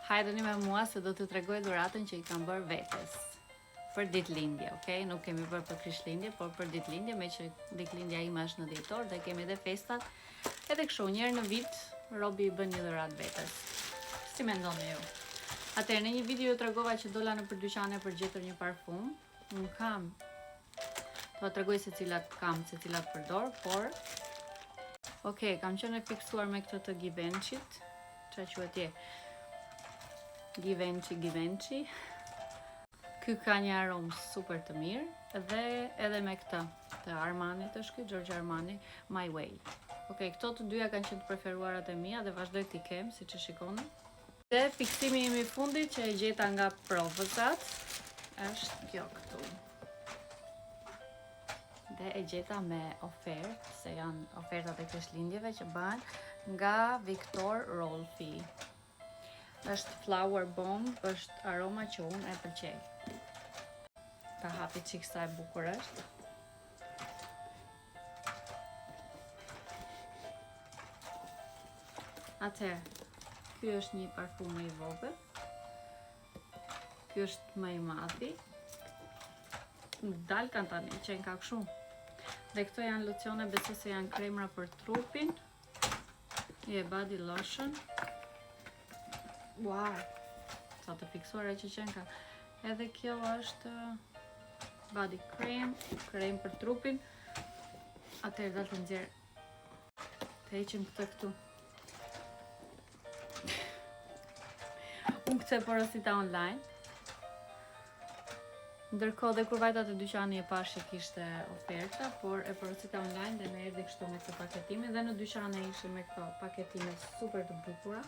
Hajdeni me mua se do t'ju tregoj dhuratën që I kam bërë vetes. Për ditëlindje, okay? Nuk kemi bërë për Krishtlindje, por për ditëlindje, me që ditëlindja ime është në dhjetor dhe kemi edhe festat. Edhe kështu, njërë në vit, Robi I bën një dhuratë vetes. Si mendoni ju? Atëherë, në një video ju tregova që dola në dyqane për gjetur një parfum. Unë kam, do tregoj se cilat kam, se cilat përdor, por kam qenë e fiksuar me këtë të Givenchyt, çfarë quhet je? Givenchy. Ky ka një aromë super të mirë dhe edhe me këtë të Armanit është ky, Giorgio Armani, My Way. Këto të dyja kanë qenë të preferuarat e mia dhe vazhdoj t'i kem, siç e shikoni. Dhe fiksimi im I fundit që e gjeta nga Provozat është kjo këtu. Dhe e gjeta me ofertë, se janë ofertat e Krishtlindjeve që bëhen nga Viktor Rolfi. Është Flower Bomb, është aroma që unë e pëlqej. Ta hapi çik sa e bukur është. Atëherë, ky është një parfum më I vogël. Ky është më I madhi. Dal kanë tani, që ka kështu. Dhe këto janë locione, besoj se janë kremra për trupin. Body lotion. Wow, sa të fiksuara që qenë ka. Edhe kjo është body cream, krem për trupin. Atëherë dal të nxjerr. Të heqim këtë këtu. Unë këtë porosita online. Ndërkohë dhe kur vajta të dyqani e pash që kishte oferta, por e porosita online dhe më erdhi kështu me këtë paketime dhe në dyqane ishte me këto paketime super të bukura.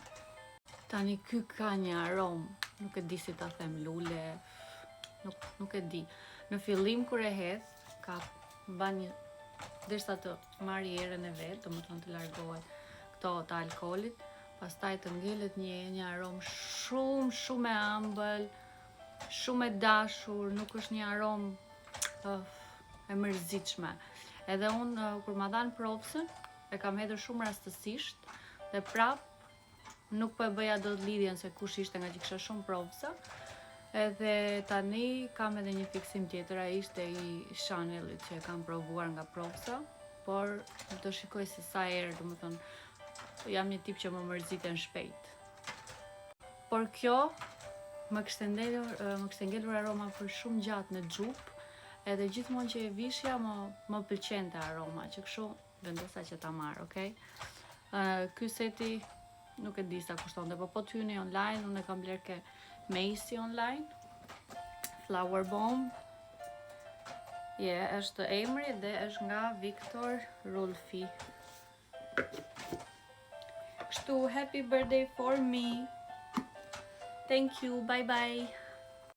Tani ky ka një aromë, nuk e di si ta them, lule, nuk e di. Në fillim kur e hedh, ka ban një derisa të marrë erën e vet, domethënë të largohet këto të alkoolit, pastaj të ngelet një aromë shumë e ëmbël, shumë e dashur, nuk është një aromë e mërzitshme. Edhe unë kur ma dhan provsën, e kam hedhur shumë rastësisht dhe prap nuk po e bëja dot lidhjen se kush ishte nga që kisha shumë provsa. Edhe tani kam edhe një fiksim tjetër, ai ishte I Chanelit që e kam provuar nga provsa, por do shikoj se sa herë, domethënë jam një tip që më mërziten shpejt. Por kjo më kishte ngelur aroma për shumë gjatë në xhup, edhe gjithmonë që e vishja më pëlqente aroma, që kështu vendosa që ta marr, okay? Ky seti nuk e di sa kushtonte, po të hyni online, unë e kam bler ke Macy online. Flower Bomb. Është emri dhe është nga Viktor Rolfi. Kështu, happy birthday for me. Thank you, bye bye.